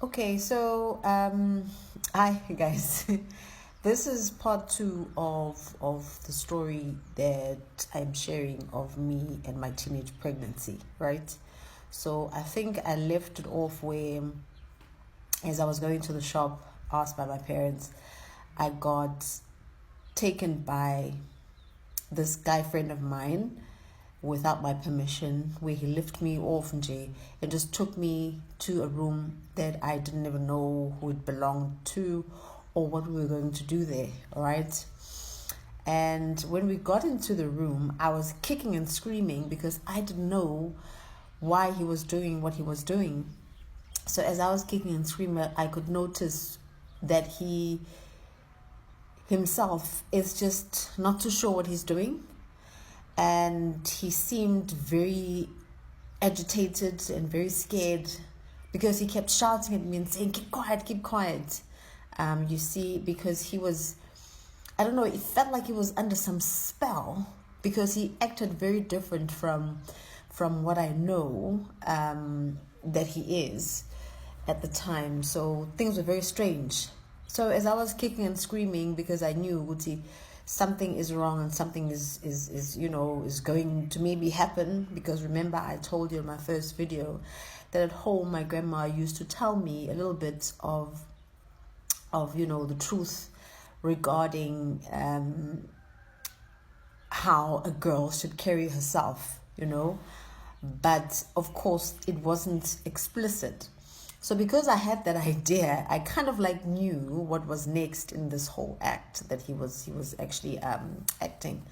Okay, so hi guys. This is part two of the story that I'm sharing of me and my teenage pregnancy, right? So I think I left it off where, as I was going to the shop, asked by my parents, I got taken by this guy friend of mine without my permission, where he lifted me off and just took me to a room that I didn't even know who it belonged to or what we were going to do there, all right? And when we got into the room, I was kicking and screaming because I didn't know why he was doing what he was doing. So as I was kicking and screaming, I could notice that he himself is just not too sure what he's doing, and he seemed very agitated and very scared because he kept shouting at me and saying, keep quiet, keep quiet. You see, because he was, I don't know, it felt like he was under some spell because he acted very different from what I know that he is at the time. So things were very strange. So as I was kicking and screaming because I knew Uti, something is wrong and something is going to maybe happen, because remember I told you in my first video that at home my grandma used to tell me a little bit of the truth regarding how a girl should carry herself, but of course it wasn't explicit. So because I had that idea, I kind of like knew what was next in this whole act that he was actually acting.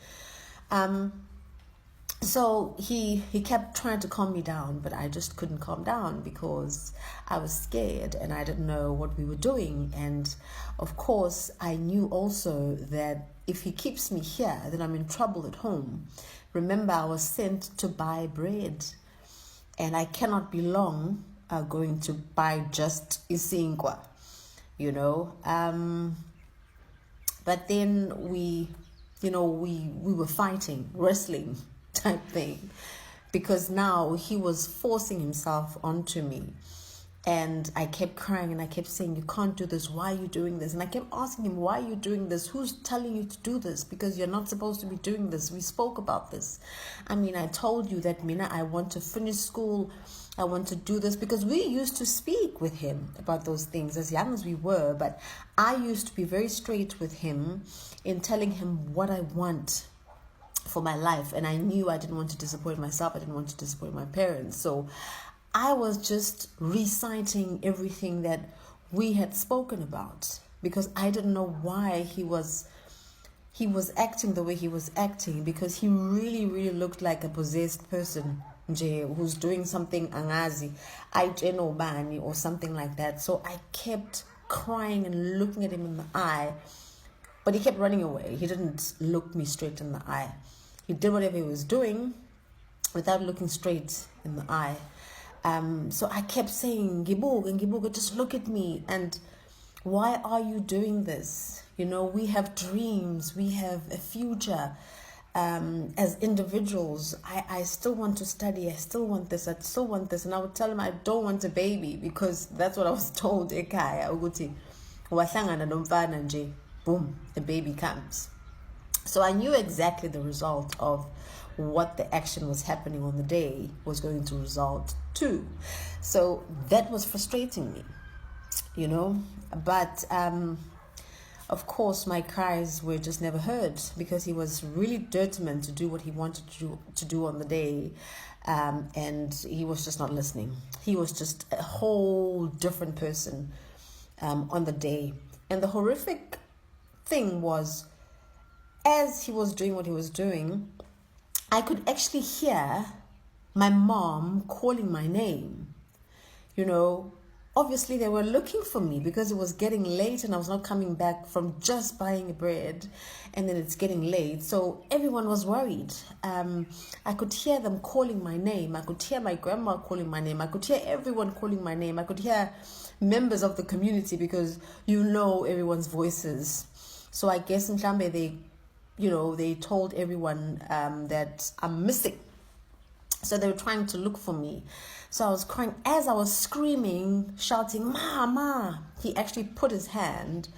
So he kept trying to calm me down, but I just couldn't calm down because I was scared and I didn't know what we were doing. And of course, I knew also that if he keeps me here, then I'm in trouble at home. Remember, I was sent to buy bread, and I cannot be long going to buy just isinkwa, But then we were fighting, wrestling type thing, because now he was forcing himself onto me. And I kept crying and I kept saying, you can't do this. Why are you doing this? And I kept asking him, why are you doing this? Who's telling you to do this? Because you're not supposed to be doing this. We spoke about this. I mean, I told you that, Mina, I want to finish school. I want to do this, because we used to speak with him about those things as young as we were. But I used to be very straight with him in telling him what I want for my life. And I knew I didn't want to disappoint myself. I didn't want to disappoint my parents. So I was just reciting everything that we had spoken about, because I didn't know why he was acting the way he was acting, because he really, really looked like a possessed person who's doing something angazi, bani or something like that. So I kept crying and looking at him in the eye, but he kept running away. He didn't look me straight in the eye. He did whatever he was doing without looking straight in the eye. So I kept saying, Gibuga, just look at me. And why are you doing this? We have dreams. We have a future. As individuals, I still want to study. I still want this. I still want this. And I would tell him I don't want a baby, because that's what I was told. Boom, a baby comes. So I knew exactly the result of what the action was happening on the day was going to result to. So that was frustrating me, But of course, my cries were just never heard, because he was really determined to do what he wanted to do on the day. And he was just not listening. He was just a whole different person on the day. And the horrific thing was, as he was doing what he was doing, I could actually hear my mom calling my name. Obviously they were looking for me because it was getting late and I was not coming back from just buying bread, and then it's getting late. So everyone was worried. I could hear them calling my name. I could hear my grandma calling my name. I could hear everyone calling my name. I could hear members of the community, because everyone's voices. So I guess in Mhlambe they told everyone that I'm missing. So they were trying to look for me. So I was crying. As I was screaming, shouting, "Mama!" He actually put his hand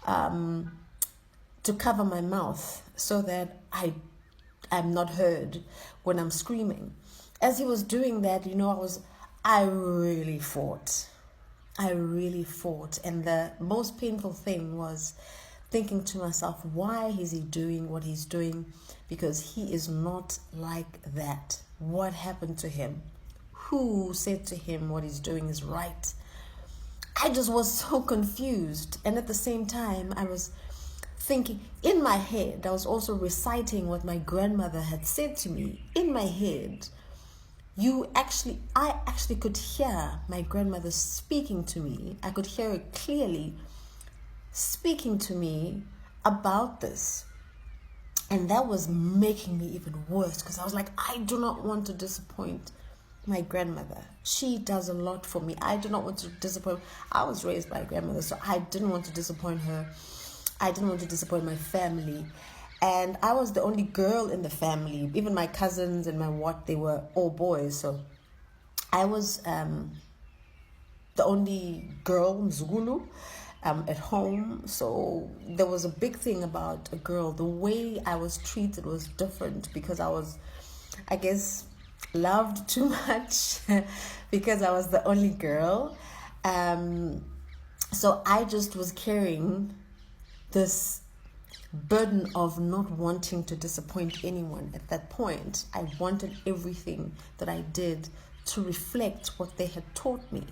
to cover my mouth so that I'm not heard when I'm screaming. As he was doing that, I really fought. And the most painful thing was thinking to myself, why is he doing what he's doing? Because he is not like that. What happened to him? Who said to him what he's doing is right? I just was so confused. And at the same time, I was thinking, in my head, I was also reciting what my grandmother had said to me. In my head, I actually could hear my grandmother speaking to me. I could hear her clearly speaking to me about this. And that was making me even worse, because I was like, I do not want to disappoint my grandmother. She does a lot for me. I do not want to disappoint. I was raised by a grandmother, so I didn't want to disappoint her. I didn't want to disappoint my family. And I was the only girl in the family. Even my cousins and they were all boys. So I was the only girl, Mzukulu, at home. So there was a big thing about a girl. The way I was treated was different, because I was, I guess, loved too much because I was the only girl. So I just was carrying this burden of not wanting to disappoint anyone. At that point, I wanted everything that I did to reflect what they had taught me.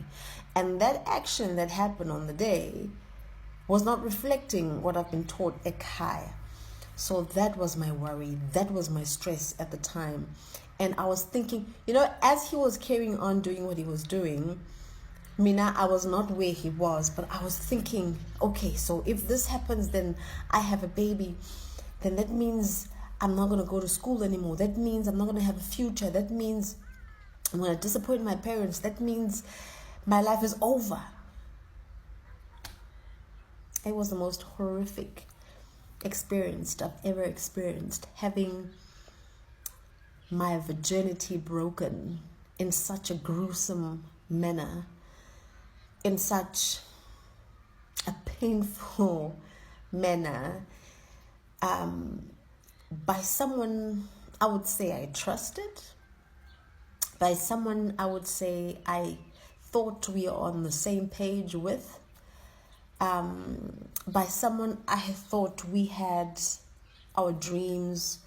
And that action that happened on the day was not reflecting what I've been taught at Kaya. So that was my worry. That was my stress at the time. And I was thinking, as he was carrying on doing what he was doing, Mina, I was not where he was, but I was thinking, okay, so if this happens, then I have a baby, then that means I'm not going to go to school anymore. That means I'm not going to have a future. That means I'm going to disappoint my parents. That means my life is over. It was the most horrific experience I've ever experienced, having my virginity broken in such a gruesome manner, in such a painful manner, by someone I would say I trusted, by someone I would say I thought we are on the same page with, by someone I thought we had our dreams,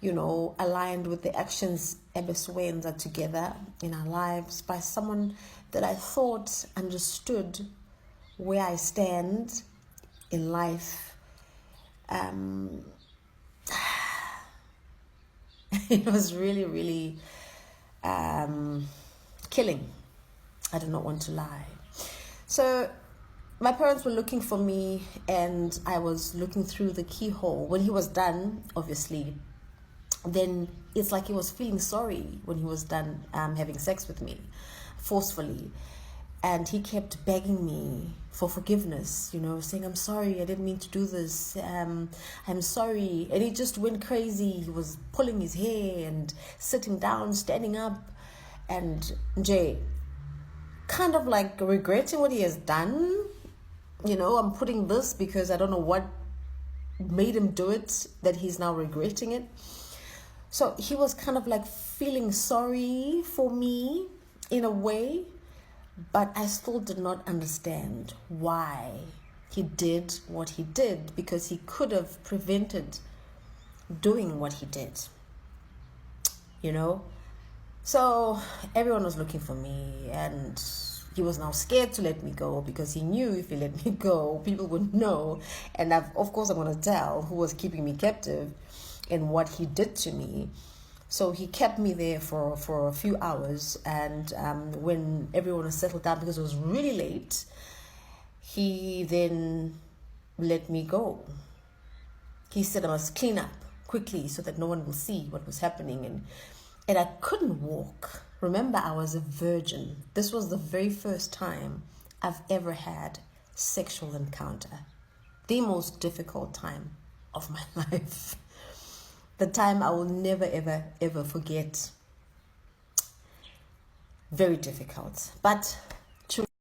aligned with the actions are together in our lives, by someone that I thought understood where I stand in life. It was really, really killing. I do not want to lie. So my parents were looking for me, and I was looking through the keyhole. When he was done, obviously, then it's like he was feeling sorry when he was done having sex with me forcefully. And he kept begging me for forgiveness, saying, I'm sorry, I didn't mean to do this. I'm sorry. And he just went crazy. He was pulling his hair and sitting down, standing up, and Jay, kind of like regretting what he has done. I'm putting this because I don't know what made him do it, that he's now regretting it. So he was kind of like feeling sorry for me in a way, but I still did not understand why he did what he did, because he could have prevented doing what he did, So everyone was looking for me, and he was now scared to let me go, because he knew if he let me go, people would know. And of course, I'm going to tell who was keeping me captive and what he did to me. So he kept me there for a few hours. And when everyone was settled down, because it was really late, he then let me go. He said I must clean up quickly so that no one will see what was happening. And I couldn't walk. Remember, I was a virgin. This was the very first time I've ever had sexual encounter. The most difficult time of my life. The time I will never, ever, ever forget. very difficult. But